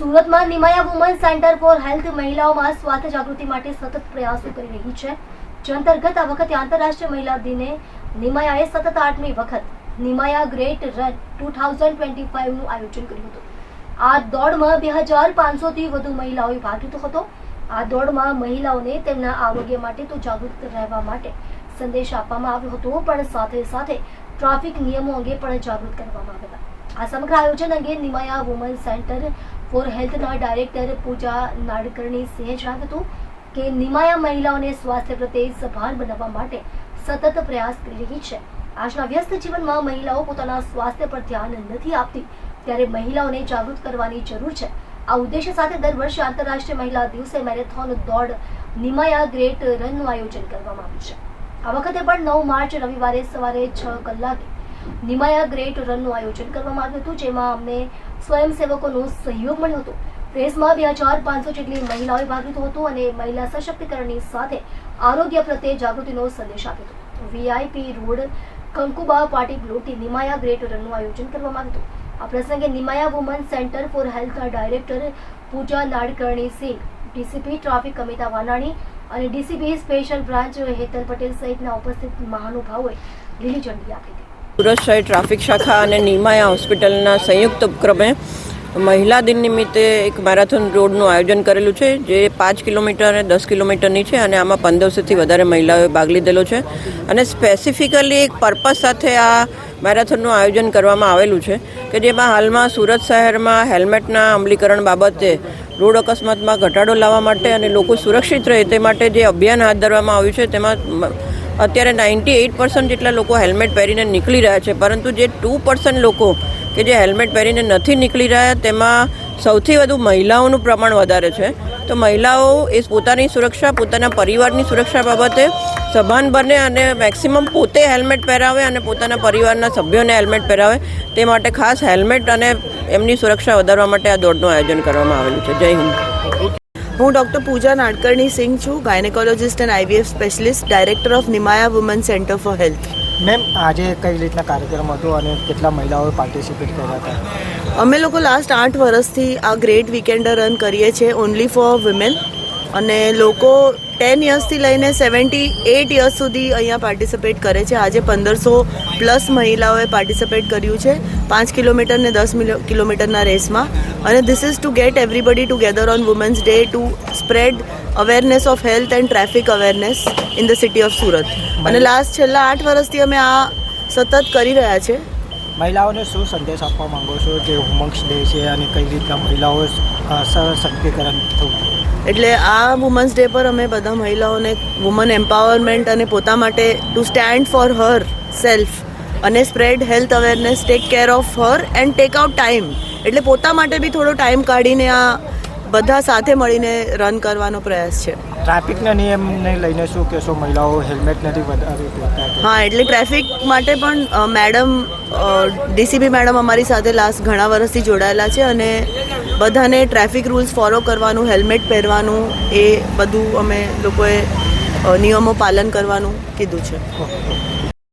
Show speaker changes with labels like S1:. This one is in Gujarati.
S1: સુરતમાં નિમાયા વુમન સેન્ટર ફોર હેલ્થ મહિલાઓમાં સ્વાસ્થ્ય જાગૃતિ માટે સતત પ્રયાસો કરી રહી છે, જે અંતર્ગત આ વખતે આંતરરાષ્ટ્રીય મહિલા દિને નિમાયાએ સતત 8મી વખત નિમાયા ગ્રેટ રન 2025નું આયોજન કર્યું હતું। આ દોડમાં 2500થી વધુ મહિલાઓએ ભાગ લીધો હતો। આ દોડમાં મહિલાઓને તેમના આરોગ્ય માટે તો જાગૃત રહેવા માટે સંદેશ આપવામાં આવ્યો હતો, પણ સાથે સાથે ટ્રાફિક નિયમો અંગે પણ જાગૃત કરવામાં આવ્યા હતા। આ સમગ્ર આયોજન અંગે નિમાયા વુમન સેન્ટર ફોર હેલ્થના ડાયરેક્ટર પૂજા નાડકર્ણી સિંહે જણાવ્યું હતું કે નિમાયા મહિલાઓને સ્વાસ્થ્ય પ્રત્યે સભાન બનાવવા માટે સતત પ્રયાસ કરી રહી છે। આજના વ્યસ્ત જીવનમાં મહિલાઓ પોતાના સ્વાસ્થ્ય પર ધ્યાન નથી આપતી, ત્યારે મહિલાઓને જાગૃત કરવાની જરૂર છે। આ ઉદ્દેશ્ય સાથે દર વર્ષે આંતરરાષ્ટ્રીય મહિલા દિવસે મેરેથોન દોડ નિમાયા ગ્રેટ રનનું આયોજન કરવામાં આવ્યું છે। આ વખતે પણ 9 માર્ચ રવિવારે સવારે 6 કલાકે નિમાયા ગ્રેટ રનનું આયોજન કરવામાં આવ્યું હતું, જેમાં અમને સ્વયંસેવકોનો સહયોગ મળ્યો હતો। રેસમાં 2500 જેટલી મહિલાઓએ ભાગ લીધો હતો અને મહિલા સશક્તિકરણની સાથે આરોગ્ય પ્રત્યે જાગૃતિનો સંદેશ આપ્યો હતો। VIP રોડ કંકુબા પાર્ટી પ્લોટથી નિમાયા ગ્રેટ રનનું આયોજન કરવામાં આવ્યું હતું। આ પ્રસંગે નિમાયા વુમન સેન્ટર ફોર હેલ્થના director Pooja Nadkarni Singh, DCP traffic Amita Vanani અને DCP special branch Hetal Patel સહિતના ઉપસ્થિત મહાનુભાવોએ લીલી ઝંડી આપી હતી।
S2: સુરત શહેર ટ્રાફિક શાખા અને નિમાયા હોસ્પિટલના સંયુક્ત ઉપક્રમે મહિલા દિન નિમિત્તે એક મેરેથોન રોડનું આયોજન કરેલું છે, જે 5 કિલોમીટર અને 10 કિલોમીટરની છે અને આમાં 1500થી વધારે મહિલાઓએ ભાગ લીધેલો છે અને સ્પેસિફિકલી એક પર્પઝ સાથે આ મેરેથોનનું આયોજન કરવામાં આવેલું છે કે જેમાં હાલમાં સુરત શહેરમાં હેલ્મેટના અમલીકરણ બાબતે રોડ અકસ્માતમાં ઘટાડો લાવવા માટે અને લોકો સુરક્ષિત રહે તે માટે જે અભિયાન હાથ ધરવામાં આવ્યું છે તેમાં અત્યારે 98% જેટલા લોકો હેલ્મેટ પહેરીને નીકળી રહ્યા છે, પરંતુ જે 2% લોકો કે જે હેલ્મેટ પહેરીને નથી નીકળી રહ્યા તેમાં સૌથી વધુ મહિલાઓનું પ્રમાણ વધારે છે। તો મહિલાઓ એ પોતાની સુરક્ષા, પોતાના પરિવારની સુરક્ષા બાબતે સભાન બને અને મેક્સિમમ પોતે હેલ્મેટ પહેરાવે અને પોતાના પરિવારના સભ્યોને હેલ્મેટ પહેરાવે, તે માટે ખાસ હેલ્મેટ અને એમની સુરક્ષા વધારવા માટે આ દોડનું આયોજન કરવામાં આવેલું છે। જય હિન્દ।
S3: હું ડૉક્ટર પૂજા નાડકર્ણી સિંહ છું, gynaecologist and IVF specialist, director of Nimaya woman centre for health.
S4: Ma'am, આજે કઈ રીતના કાર્યક્રમ હતો અને કેટલા મહિલાઓએ પાર્ટિસિપેટ કર્યા હતા?
S3: અમે લોકો લાસ્ટ 8 વર્ષથી આ ગ્રેટ વીકેન્ડ રન કરીએ છીએ ઓનલી ફોર વિમેન, અને લોકો 10 યર્સથી લઈને 78 યર્સ સુધી અહીંયા પાર્ટિસિપેટ કરે છે। આજે 1500+ મહિલાઓએ પાર્ટિસિપેટ કર્યું છે 5 કિલોમીટર ને 10 કિલોમીટરના રેસમાં, અને this is two gate everybody together on women's day to spread awareness of health and traffic awareness in the city of Surat. અને છેલ્લા 8 વર્ષથી અમે આ સતત કરી રહ્યા છે।
S4: મહિલાઓને શું સંદેશ આપવા માંગો છો, જે વુમન્સ ડે છે અને કઈ રીતના મહિલાઓ સશક્તિકરણ થવું?
S3: એટલે આ વુમન્સ ડે પર અમે બધા મહિલાઓને વુમન એમ્પાવરમેન્ટ અને પોતા માટે to stand for herself અને spread health awareness, take care of her and take out time, એટલે પોતા માટે બી થોડો ટાઈમ કાઢીને આ બધા સાથે મળીને રન કરવાનો પ્રયાસ છે।
S4: ટ્રાફિકના નિયમને લઈને શું કહેશો? મહિલાઓ હેલ્મેટ નથી વધારે પહેરતા?
S3: હા, એટલે ટ્રાફિક માટે પણ મેડમ DCP મેડમ અમારી સાથે લાસ્ટ ઘણા વર્ષથી જોડાયેલા છે અને બધાને ટ્રાફિક રૂલ્સ ફોલો કરવાનું, હેલ્મેટ પહેરવાનું, એ બધું અમે લોકોએ નિયમો પાલન કરવાનું કીધું છે।